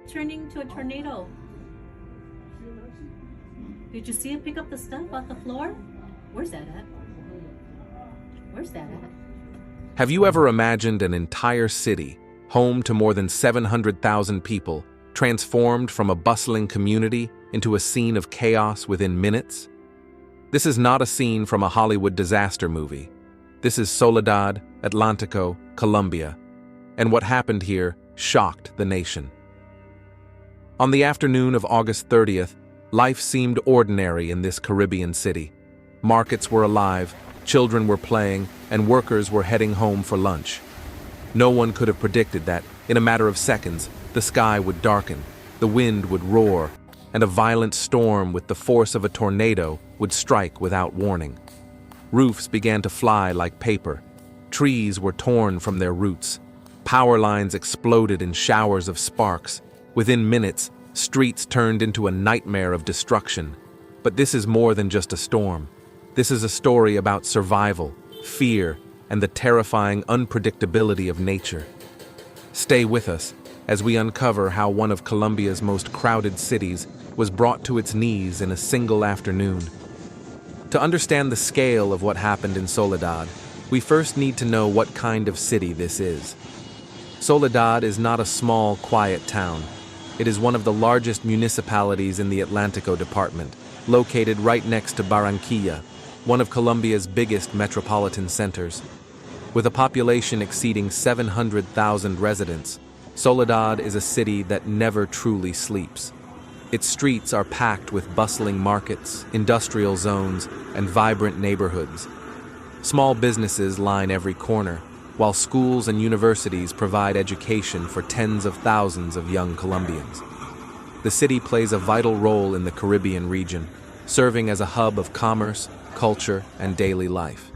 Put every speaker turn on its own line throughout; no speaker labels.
turning to a tornado. Did you see it pick up the stuff off the floor? Where's that at? Where's that at?
Have you ever imagined an entire city, home to more than 700,000 people, transformed from a bustling community into a scene of chaos within minutes? This is not a scene from a Hollywood disaster movie. This is Soledad, Atlántico, Colombia. And what happened here shocked the nation. On the afternoon of August 30th, life seemed ordinary in this Caribbean city. Markets were alive, children were playing, and workers were heading home for lunch. No one could have predicted that, in a matter of seconds, the sky would darken, the wind would roar, and a violent storm with the force of a tornado would strike without warning. Roofs began to fly like paper. Trees were torn from their roots. Power lines exploded in showers of sparks. Within minutes, streets turned into a nightmare of destruction. But this is more than just a storm. This is a story about survival, fear, and the terrifying unpredictability of nature. Stay with us as we uncover how one of Colombia's most crowded cities was brought to its knees in a single afternoon. To understand the scale of what happened in Soledad, we first need to know what kind of city this is. Soledad is not a small, quiet town. It is one of the largest municipalities in the Atlántico department, located right next to Barranquilla, one of Colombia's biggest metropolitan centers. With a population exceeding 700,000 residents, Soledad is a city that never truly sleeps. Its streets are packed with bustling markets, industrial zones, and vibrant neighborhoods. Small businesses line every corner, while schools and universities provide education for tens of thousands of young Colombians. The city plays a vital role in the Caribbean region, serving as a hub of commerce, culture, and daily life.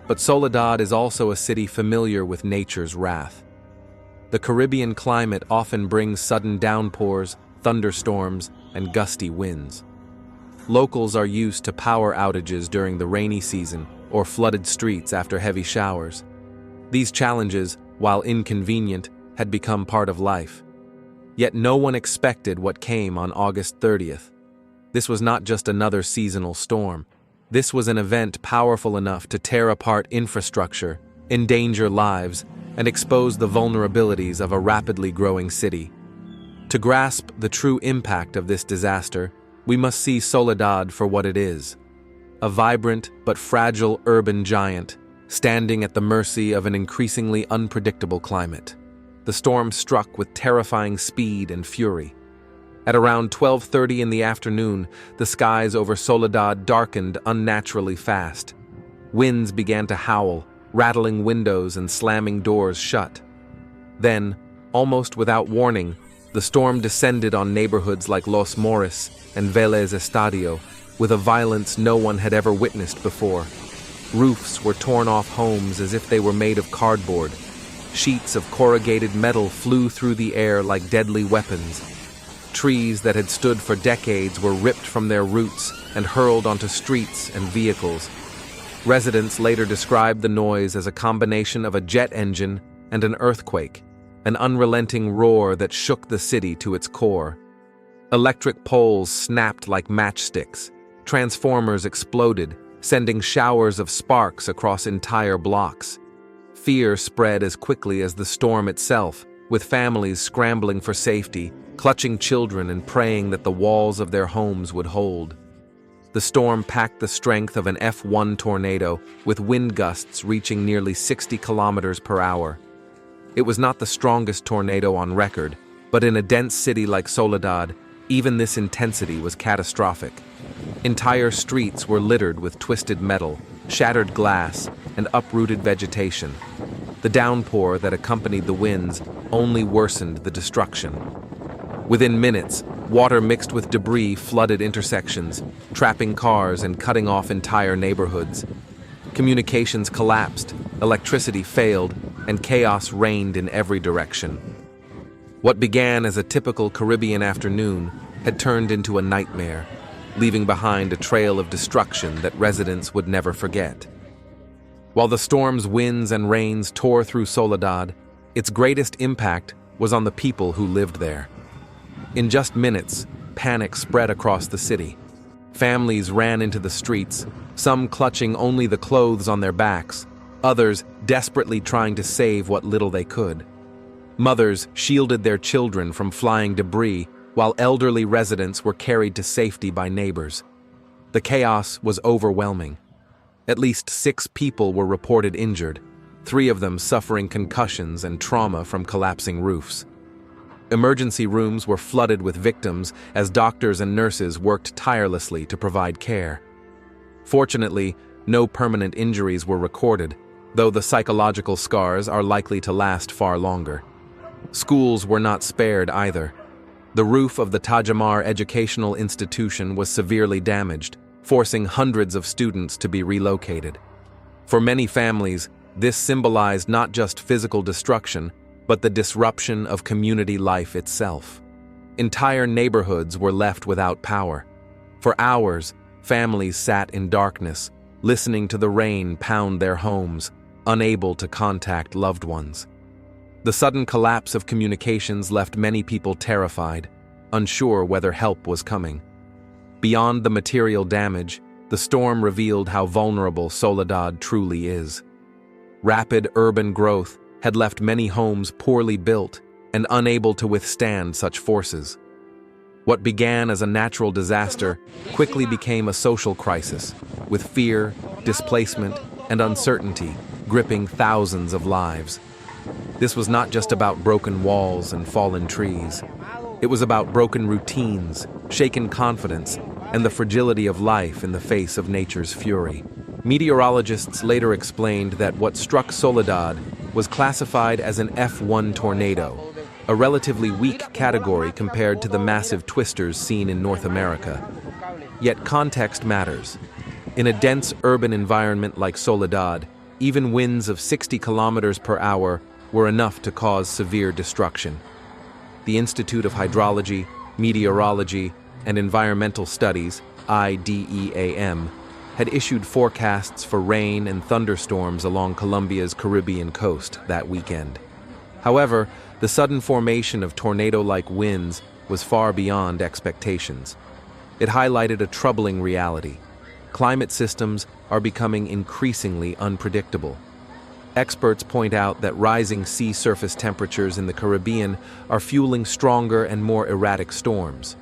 But Soledad is also a city familiar with nature's wrath. The Caribbean climate often brings sudden downpours, thunderstorms, and gusty winds. Locals are used to power outages during the rainy season or flooded streets after heavy showers. These challenges, while inconvenient, had become part of life. Yet no one expected what came on August 30th. This was not just another seasonal storm. This was an event powerful enough to tear apart infrastructure, endanger lives, and expose the vulnerabilities of a rapidly growing city. To grasp the true impact of this disaster, we must see Soledad for what it is: a vibrant but fragile urban giant, standing at the mercy of an increasingly unpredictable climate. The storm struck with terrifying speed and fury. At around 12:30 in the afternoon, the skies over Soledad darkened unnaturally fast. Winds began to howl, rattling windows and slamming doors shut. Then, almost without warning, the storm descended on neighborhoods like Los Moris and Vélez Estadio with a violence no one had ever witnessed before. Roofs were torn off homes as if they were made of cardboard. Sheets of corrugated metal flew through the air like deadly weapons. Trees that had stood for decades were ripped from their roots and hurled onto streets and vehicles. Residents later described the noise as a combination of a jet engine and an earthquake, an unrelenting roar that shook the city to its core. Electric poles snapped like matchsticks. Transformers exploded, sending showers of sparks across entire blocks. Fear spread as quickly as the storm itself, with families scrambling for safety, clutching children and praying that the walls of their homes would hold. The storm packed the strength of an F1 tornado, with wind gusts reaching nearly 60 kilometers per hour. It was not the strongest tornado on record, but in a dense city like Soledad, even this intensity was catastrophic. Entire streets were littered with twisted metal, shattered glass, and uprooted vegetation. The downpour that accompanied the winds only worsened the destruction. Within minutes, water mixed with debris flooded intersections, trapping cars and cutting off entire neighborhoods. Communications collapsed, electricity failed, and chaos reigned in every direction. What began as a typical Caribbean afternoon had turned into a nightmare, leaving behind a trail of destruction that residents would never forget. While the storm's winds and rains tore through Soledad, its greatest impact was on the people who lived there. In just minutes, panic spread across the city. Families ran into the streets, some clutching only the clothes on their backs, others desperately trying to save what little they could. Mothers shielded their children from flying debris, while elderly residents were carried to safety by neighbors. The chaos was overwhelming. At least 6 people were reported injured, 3 of them suffering concussions and trauma from collapsing roofs. Emergency rooms were flooded with victims as doctors and nurses worked tirelessly to provide care. Fortunately, no permanent injuries were recorded, though the psychological scars are likely to last far longer. Schools were not spared either. The roof of the Tajamar Educational Institution was severely damaged, forcing hundreds of students to be relocated. For many families, this symbolized not just physical destruction, but the disruption of community life itself. Entire neighborhoods were left without power. For hours, families sat in darkness, listening to the rain pound their homes, unable to contact loved ones. The sudden collapse of communications left many people terrified, unsure whether help was coming. Beyond the material damage, the storm revealed how vulnerable Soledad truly is. Rapid urban growth had left many homes poorly built and unable to withstand such forces. What began as a natural disaster quickly became a social crisis, with fear, displacement, and uncertainty gripping thousands of lives. This was not just about broken walls and fallen trees. It was about broken routines, shaken confidence, and the fragility of life in the face of nature's fury. Meteorologists later explained that what struck Soledad was classified as an F1 tornado, a relatively weak category compared to the massive twisters seen in North America. Yet context matters. In a dense urban environment like Soledad, even winds of 60 kilometers per hour were enough to cause severe destruction. The Institute of Hydrology, Meteorology, and Environmental Studies, IDEAM, had issued forecasts for rain and thunderstorms along Colombia's Caribbean coast that weekend. However, the sudden formation of tornado-like winds was far beyond expectations. It highlighted a troubling reality. Climate systems are becoming increasingly unpredictable. Experts point out that rising sea surface temperatures in the Caribbean are fueling stronger and more erratic storms.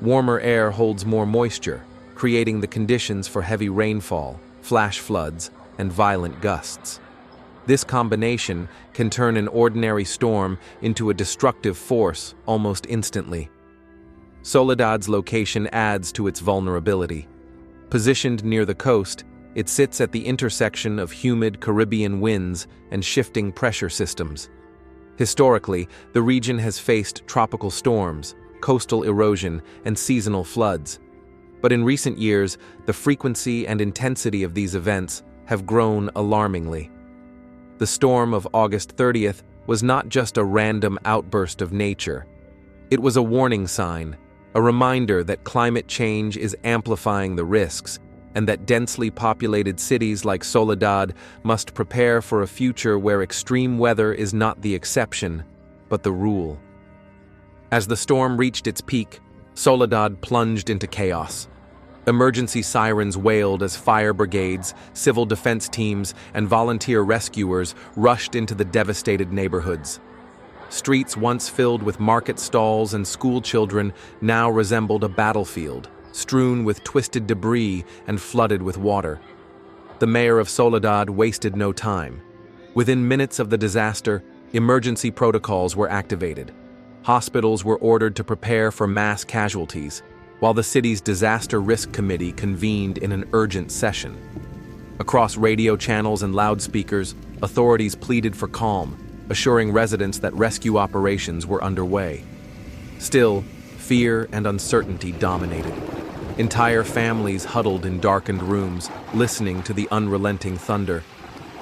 Warmer air holds more moisture, creating the conditions for heavy rainfall, flash floods, and violent gusts. This combination can turn an ordinary storm into a destructive force almost instantly. Soledad's location adds to its vulnerability. Positioned near the coast, it sits at the intersection of humid Caribbean winds and shifting pressure systems. Historically, the region has faced tropical storms, coastal erosion, and seasonal floods. But in recent years, the frequency and intensity of these events have grown alarmingly. The storm of August 30th was not just a random outburst of nature. It was a warning sign, a reminder that climate change is amplifying the risks, and that densely populated cities like Soledad must prepare for a future where extreme weather is not the exception, but the rule. As the storm reached its peak, Soledad plunged into chaos. Emergency sirens wailed as fire brigades, civil defense teams, and volunteer rescuers rushed into the devastated neighborhoods. Streets once filled with market stalls and school children now resembled a battlefield, strewn with twisted debris and flooded with water. The mayor of Soledad wasted no time. Within minutes of the disaster, emergency protocols were activated. Hospitals were ordered to prepare for mass casualties, while the city's Disaster Risk Committee convened in an urgent session. Across radio channels and loudspeakers, authorities pleaded for calm, assuring residents that rescue operations were underway. Still, fear and uncertainty dominated. Entire families huddled in darkened rooms, listening to the unrelenting thunder.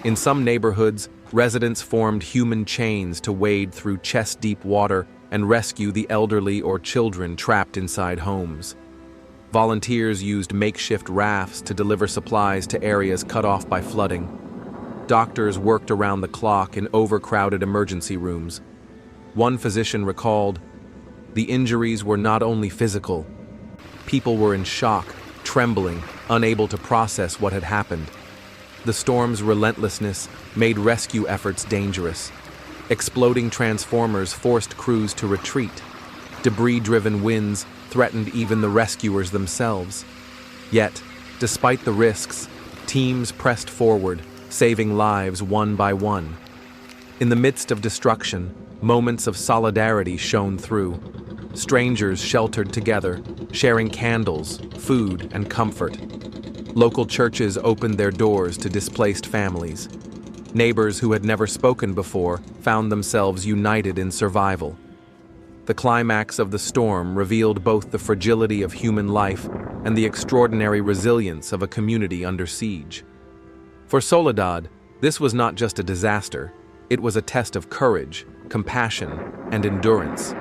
In some neighborhoods, residents formed human chains to wade through chest-deep water and rescue the elderly or children trapped inside homes. Volunteers used makeshift rafts to deliver supplies to areas cut off by flooding. Doctors worked around the clock in overcrowded emergency rooms. One physician recalled, The injuries were not only physical. People were in shock, trembling, unable to process what had happened. The storm's relentlessness made rescue efforts dangerous. Exploding transformers forced crews to retreat. Debris-driven winds threatened even the rescuers themselves. Yet, despite the risks, teams pressed forward, saving lives one by one. In the midst of destruction, moments of solidarity shone through. Strangers sheltered together, sharing candles, food, and comfort. Local churches opened their doors to displaced families. Neighbors who had never spoken before found themselves united in survival. The climax of the storm revealed both the fragility of human life and the extraordinary resilience of a community under siege. For Soledad, this was not just a disaster, it was a test of courage, compassion, and endurance.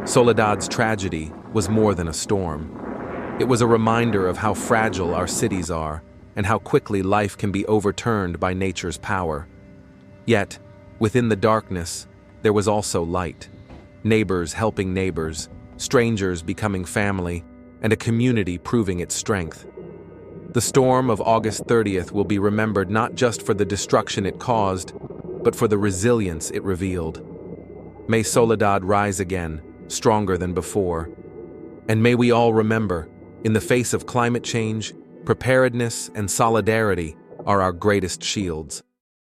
Soledad's tragedy was more than a storm. It was a reminder of how fragile our cities are and how quickly life can be overturned by nature's power. Yet, within the darkness, there was also light. Neighbors helping neighbors, strangers becoming family, and a community proving its strength. The storm of August 30th will be remembered not just for the destruction it caused, but for the resilience it revealed. May Soledad rise again, stronger than before. And may we all remember, in the face of climate change, preparedness and solidarity are our greatest shields.